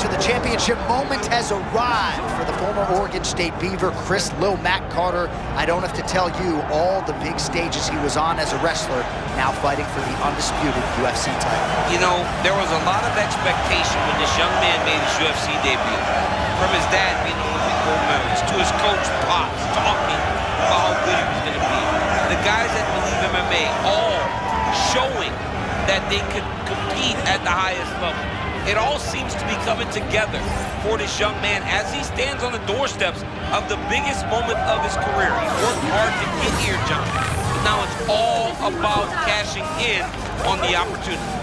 Archer, the championship moment has arrived for the former Oregon State Beaver, Chris "Lil Mac" Carter. I don't have to tell you all the big stages he was on as a wrestler, now fighting for the undisputed UFC title. You know, there was a lot of expectation when this young man made his UFC debut. From his dad being an Olympic gold medalist, to his coach, Pops, talking about how good he was going to be. The guys that believe MMA all showing that they could compete at the highest level. It all seems to be coming together for this young man as he stands on the doorsteps of the biggest moment of his career. He worked hard to get here, John. Now it's all about cashing in on the opportunity.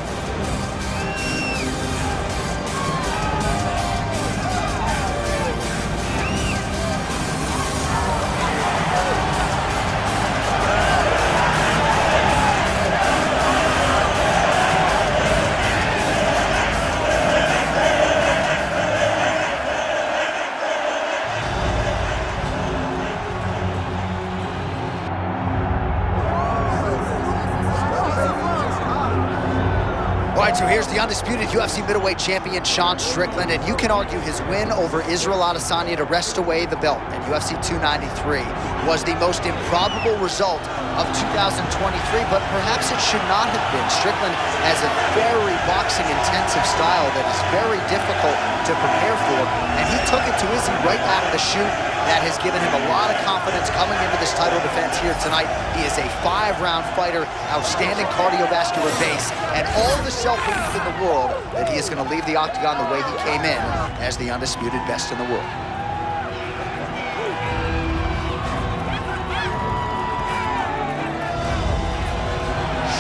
All right, so here's the undisputed UFC middleweight champion, Sean Strickland, and you can argue his win over Israel Adesanya to wrest away the belt at UFC 293 was the most improbable result of 2023, but perhaps it should not have been. Strickland has a very boxing-intensive style that is very difficult to prepare for, and he took it to Izzy right out of the chute. That has given him a lot of confidence coming into this title defense here tonight. He is a 5-round fighter, outstanding cardiovascular base, and all the self-belief in the world that he is going to leave the octagon the way he came in, as the undisputed best in the world.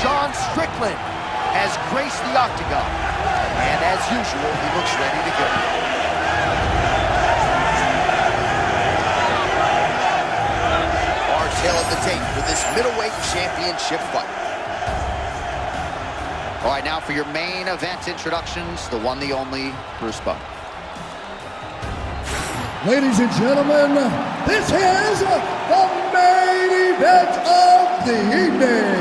Sean Strickland has graced the octagon, and as usual, he looks ready to go. Tail of the tape for this middleweight championship fight. All right, now for your main event introductions, the one, the only, Bruce Buck. Ladies and gentlemen, this is the main event of the evening.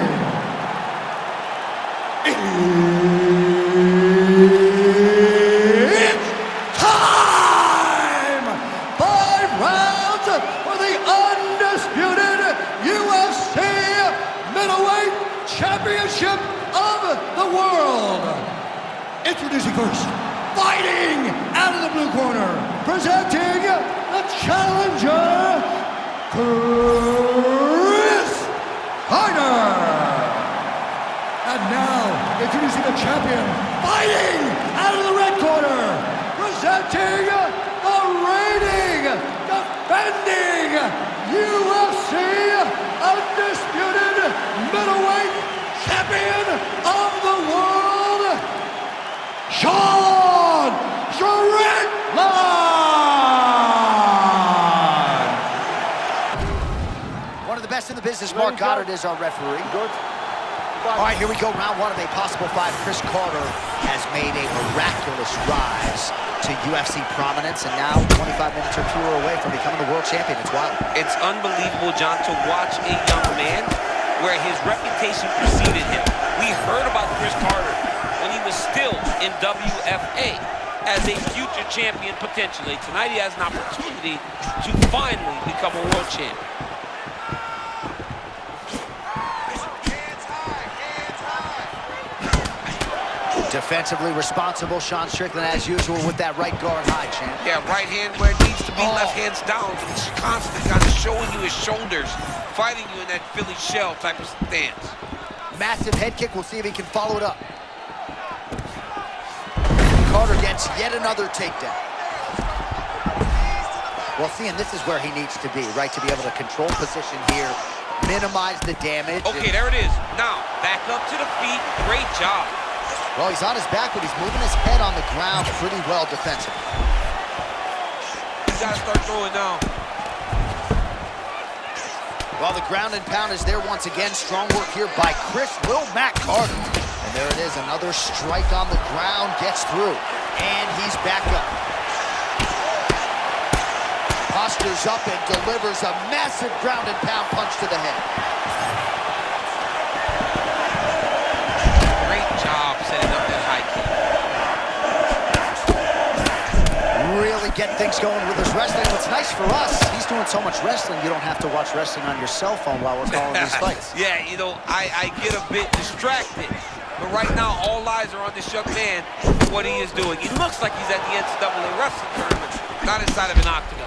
It's time! 5 rounds for the undisputed UFC middleweight championship of the world. Introducing first, fighting out of the blue corner, presenting the challenger, Chris Carter. And now, introducing the champion, fighting out of the red corner, presenting the reigning, defending UFC undisputed middleweight champion of the world, Sean Strickland! One of the best in the business, Mark Goddard, is our referee. All right, here we go, round 1 of a possible 5. Chris Carter has made a miraculous rise to UFC prominence, and now 25 minutes or fewer away from becoming the world champion. It's wild. It's unbelievable, John, to watch a young man where his reputation preceded him. We heard about Chris Carter when he was still in WFA as a future champion, potentially. Tonight he has an opportunity to finally become a world champion. Defensively responsible, Sean Strickland, as usual, with that right guard high, champ. Yeah, right hand where it needs to be, left hand's down. He's constantly kind of showing you his shoulders, fighting you in that Philly shell type of stance. Massive head kick. We'll see if he can follow it up. Carter gets yet another takedown. Well, see, and this is where he needs to be, right? To be able to control position here, minimize the damage. Okay, there it is. Now, back up to the feet. Great job. Well, he's on his back, but he's moving his head on the ground pretty well defensively. You gotta start throwing now. Well, the ground and pound is there once again. Strong work here by Chris "Lil Mac" Carter. And there it is, another strike on the ground, gets through. And he's back up. Postures up and delivers a massive ground and pound punch to the head. Setting up that high kick. getting things going with his wrestling. What's nice for us, he's doing so much wrestling, you don't have to watch wrestling on your cell phone while we're calling these fights. Yeah, you know, I get a bit distracted. But right now, all eyes are on this young man and what he is doing. He looks like he's at the NCAA wrestling tournament, not inside of an octagon.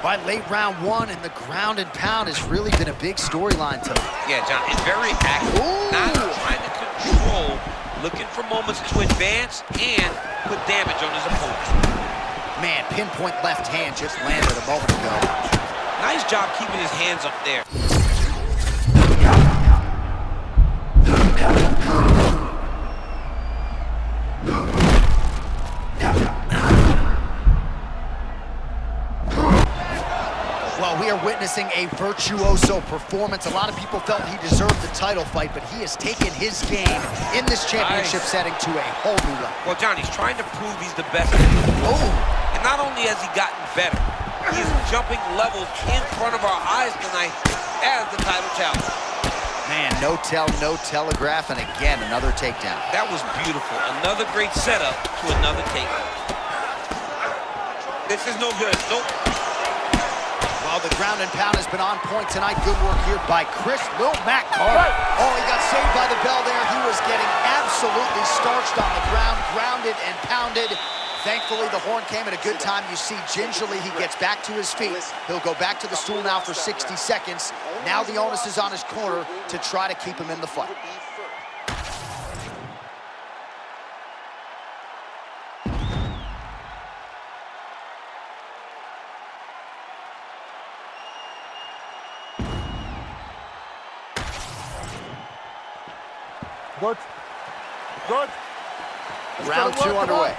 By late round one, and the ground and pound has really been a big storyline tonight. Yeah, John, it's very active. Not trying to control, looking for moments to advance and put damage on his opponent. Man, pinpoint left hand just landed a moment ago. Nice job keeping his hands up there. Well, we are witnessing a virtuoso performance. A lot of people felt he deserved the title fight, but he has taken his game in this championship setting to a whole new level. Well, John, he's trying to prove he's the best. Oh! And not only has he gotten better, he's jumping levels in front of our eyes tonight as the title challenger. Man, no tell, no telegraph, and again, another takedown. That was beautiful. Another great setup to another takedown. This is no good. Nope. Well, the ground and pound has been on point tonight. Good work here by Chris Lil Mac Carter. Oh, he got saved by the bell there. He was getting absolutely starched on the ground, grounded and pounded. Thankfully, the horn came at a good time. You see, gingerly, he gets back to his feet. He'll go back to the stool now for 60 seconds. Now the onus is on his corner to try to keep him in the fight. Good. Good. Round two underway.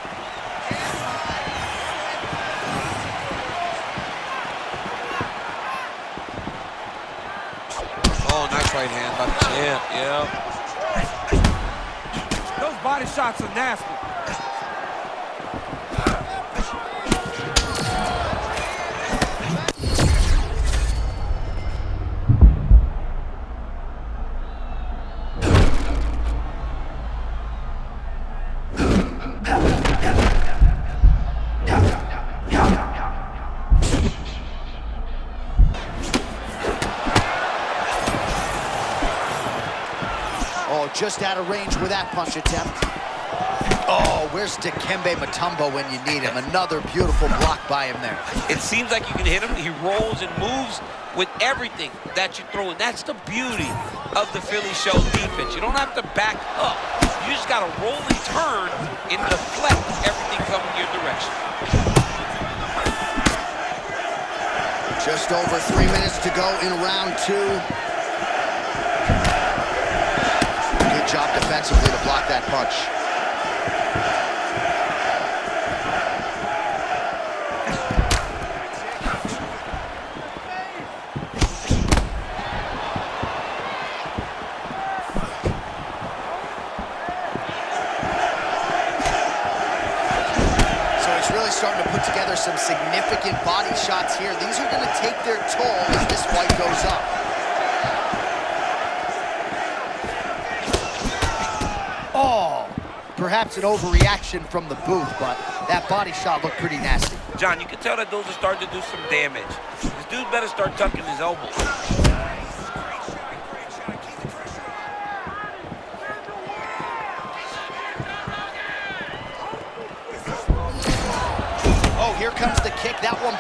Oh, nice right hand by the champ. Yeah. Those body shots are nasty. Just out of range with that punch attempt. Oh, where's Dikembe Mutombo when you need him? Another beautiful block by him there. It seems like you can hit him. He rolls and moves with everything that you throw in. That's the beauty of the Philly show defense. You don't have to back up. You just got to roll and turn and deflect everything coming your direction. Just over 3 minutes to go in round two. Job defensively to block that punch. So he's really starting to put together some significant body shots here. These are going to take their toll as this fight goes up. Oh, perhaps an overreaction from the booth, but that body shot looked pretty nasty. John, you can tell that those are starting to do some damage. This dude better start tucking his elbows. Oh, here comes the kick. That one.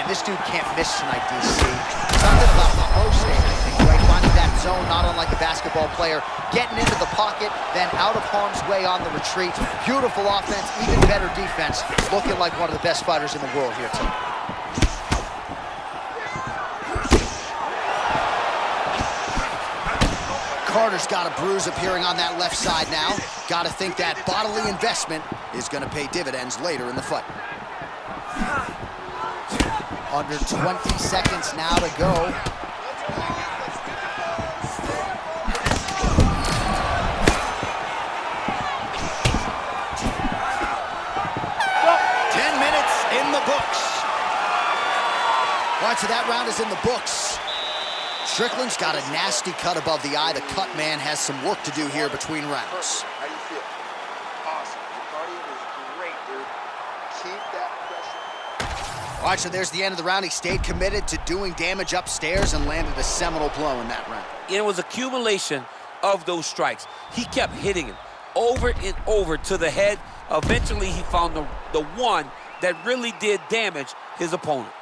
This dude can't miss tonight, DC. Something about the hosting, I think, right? Finding that zone, not unlike a basketball player. Getting into the pocket, then out of harm's way on the retreat. Beautiful offense, even better defense. Looking like one of the best fighters in the world here tonight. Carter's got a bruise appearing on that left side now. Got to think that bodily investment is going to pay dividends later in the fight. Under 20 seconds now to go. 10 minutes in the books. is in the books. Strickland's got a nasty cut above the eye. The cut man has some work to do here between rounds. How do you feel? Awesome. Your cardio is great, dude. Keep that pressure. All right, so there's the end of the round. He stayed committed to doing damage upstairs and landed a seminal blow in that round. It was accumulation of those strikes. He kept hitting him over and over to the head. Eventually, he found the one that really did damage his opponent.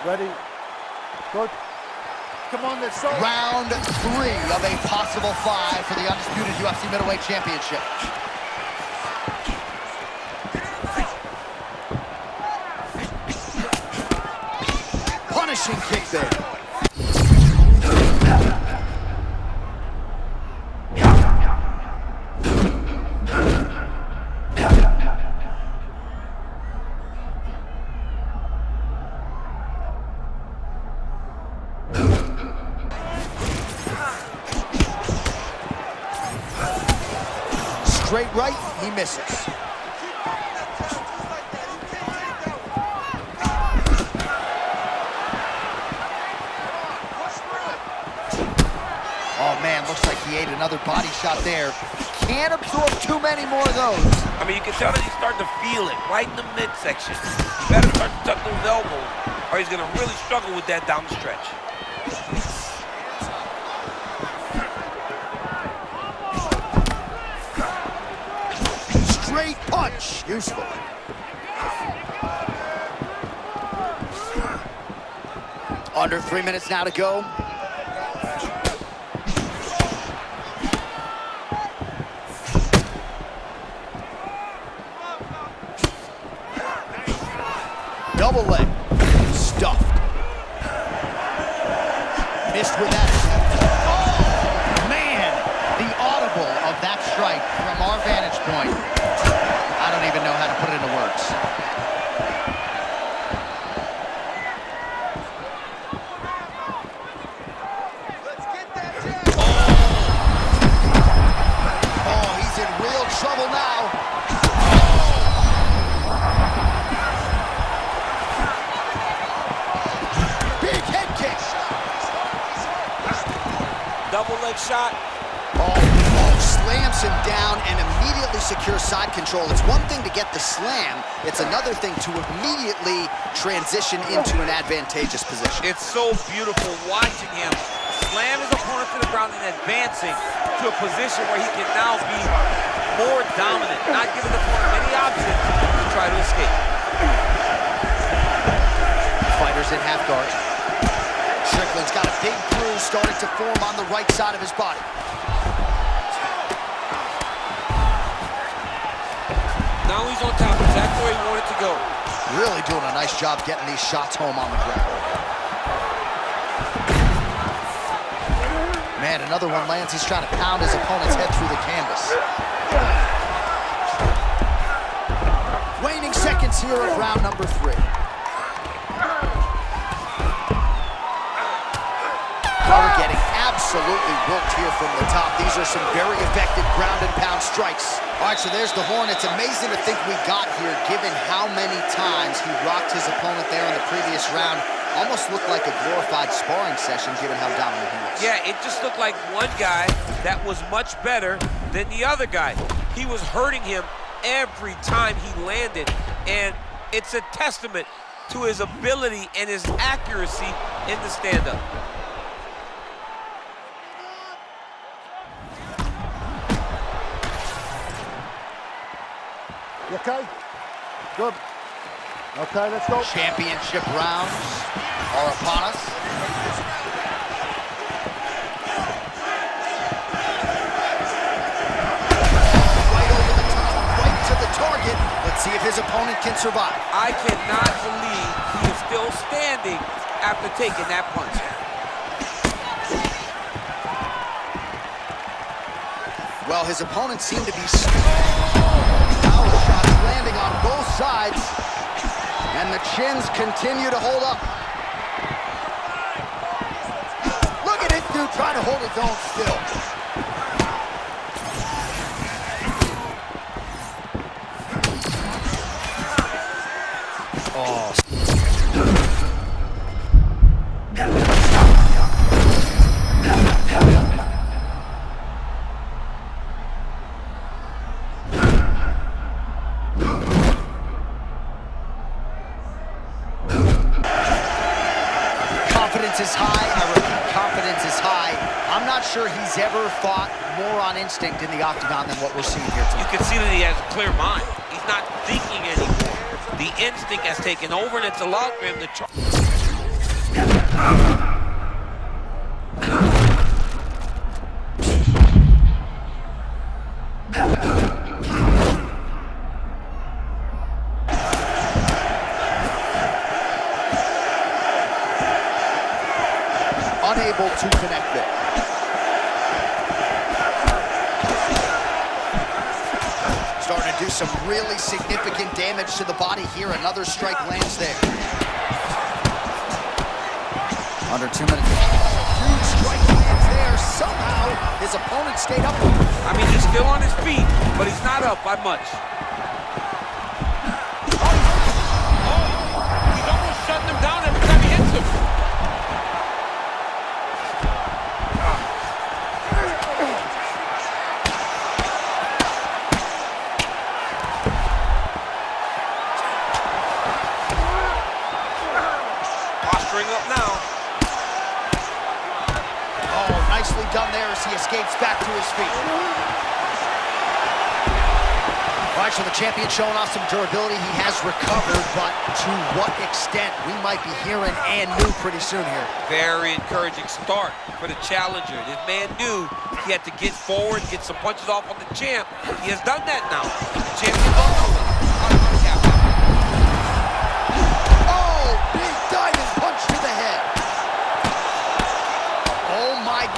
Ready? Good. Come on, let's go. Round 3 of a possible 5 for the undisputed UFC middleweight championship. Punishing kick there. Straight right, he misses. Oh man, looks like he ate another body shot there. Can't absorb too many more of those. I mean, you can tell that he's starting to feel it right in the midsection. You better start to tuck those elbows, or he's going to really struggle with that down the stretch. Straight punch, useful. Under 3 minutes now to go. Double leg, stuffed. Missed with that. Oh, man, the audible of that strike from our vantage point. I don't even know how to put it into words. Let's get that jab. Oh, he's in real trouble now. Big head kick. Double leg shot. Oh, slams him down and immediately secures side control. It's one thing to get the slam. It's another thing to immediately transition into an advantageous position. It's so beautiful watching him slam his opponent to the ground and advancing to a position where he can now be more dominant, not giving the opponent many options to try to escape. Fighters in half guard. Strickland's got a big bruise starting to form on the right side of his body. Now he's on top, exactly where he wanted to go. Really doing a nice job getting these shots home on the ground. Man, another one lands. He's trying to pound his opponent's head through the canvas. Waning seconds here of round number 3. Carter getting absolutely worked here from the top. These are some very effective ground and pound strikes. All right, so there's the horn. It's amazing to think we got here, given how many times he rocked his opponent there in the previous round. Almost looked like a glorified sparring session, given how dominant he was. Yeah, it just looked like one guy that was much better than the other guy. He was hurting him every time he landed, and it's a testament to his ability and his accuracy in the stand-up. You okay? Good. Okay, let's go. Championship rounds are upon us. Right over the top, right to the target. Let's see if his opponent can survive. I cannot believe he is still standing after taking that punch. Well, his opponent seemed to be power shots landing on both sides, and the chins continue to hold up. Look at this dude trying to hold his own still. Confidence is high. I repeat, confidence is high. I'm not sure he's ever fought more on instinct in the octagon than what we're seeing here tonight. You can see that he has a clear mind. He's not thinking anymore. The instinct has taken over, and it's allowed for him to try. Unable to connect there. Starting to do some really significant damage to the body here. Another strike lands there. Under 2 minutes. Huge strike lands there. Somehow his opponent stayed up. I mean, he's still on his feet, but he's not up by much. He's almost shutting him down every time he hits him. Up now. Oh, nicely done there as he escapes back to his feet. All right, so the champion showing off some durability. He has recovered, but to what extent? We might be hearing and new pretty soon here. Very encouraging start for the challenger. This man knew he had to get forward, get some punches off on the champ. He has done that now. The champion also.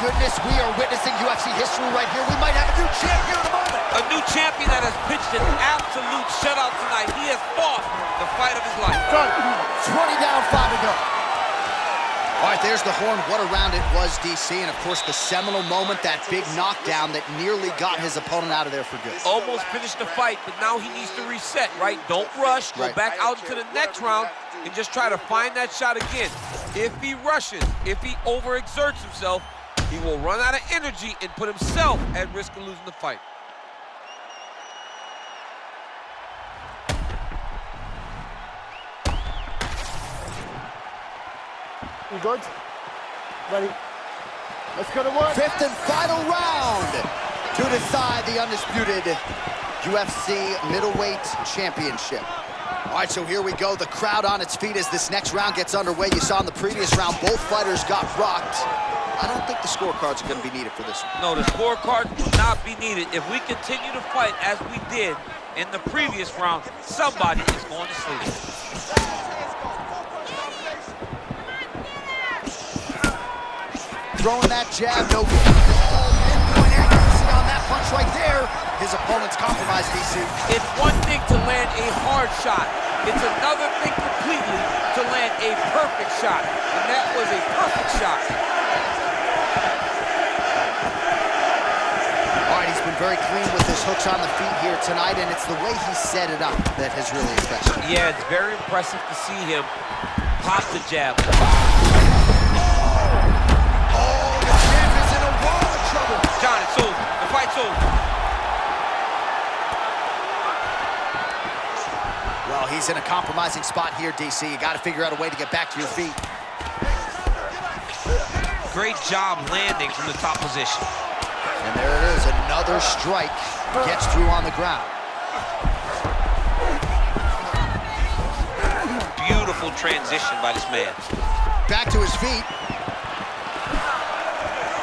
Goodness, we are witnessing UFC history right here. We might have a new champion in a moment. A new champion that has pitched an absolute shutout tonight. He has fought the fight of his life. 20 down, 5 to go. All right, there's the horn. What a round it was, DC. And, of course, the seminal moment, that big knockdown that nearly got his opponent out of there for good. Almost finished the fight, but now he needs to reset, right? Don't rush. Go back out into the next round and just try to find that shot again. If he rushes, if he overexerts himself, he will run out of energy and put himself at risk of losing the fight. You good? Ready? Let's go to work. Fifth and final round to decide the undisputed UFC middleweight championship. All right, so here we go. The crowd on its feet as this next round gets underway. You saw in the previous round, both fighters got rocked. I don't think the scorecards are going to be needed for this one. No, the scorecard will not be needed. If we continue to fight as we did in the previous round, somebody is going to sleep. Throwing that jab, no pinpoint accuracy on that punch right there. His opponent's compromised, DC. It's one thing to land a hard shot. It's another thing completely to land a perfect shot. And that was a perfect shot. Been very clean with his hooks on the feet here tonight, and it's the way he set it up that has really impressed me. Yeah, it's very impressive to see him pop the jab. Oh, the champ is in a world of trouble. John, it's over. The fight's over. Well, he's in a compromising spot here, DC. You got to figure out a way to get back to your feet. Great job landing from the top position. And there it is, another strike gets through on the ground. Beautiful transition by this man. Back to his feet.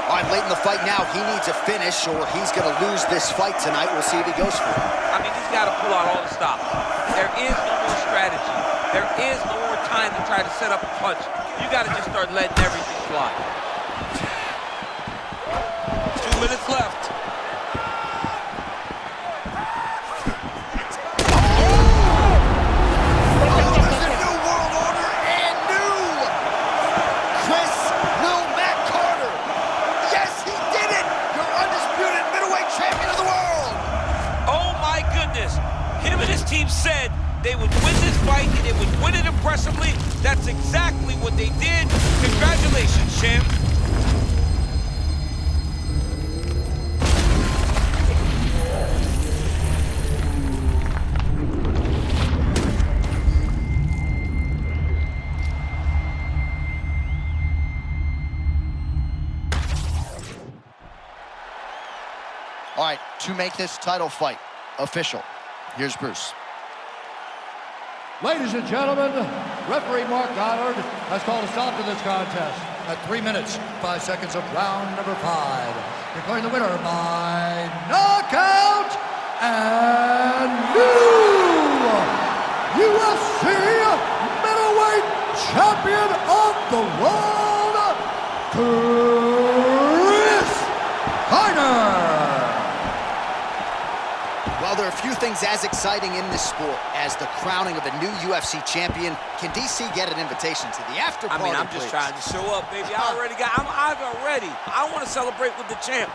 All right, late in the fight now, he needs a finish or he's gonna lose this fight tonight. We'll see if he goes for it. I mean, he's gotta pull out all the stops. There is no more strategy. There is no more time to try to set up a punch. You gotta just start letting everything fly. 2 minutes left. Team said they would win this fight and they would win it impressively. That's exactly what they did. Congratulations, champ. All right, to make this title fight official, here's Bruce. Ladies and gentlemen, referee Mark Goddard has called a stop to this contest at 3 minutes, 5 seconds of round number 5. Declaring the winner by knockout and new UFC middleweight champion of the world, Chris Heiner. Well, there are few things as exciting in this sport as the crowning of a new UFC champion. Can DC get an invitation to the after party, I'm just trying to show up, baby. I'm ready. I want to celebrate with the champ.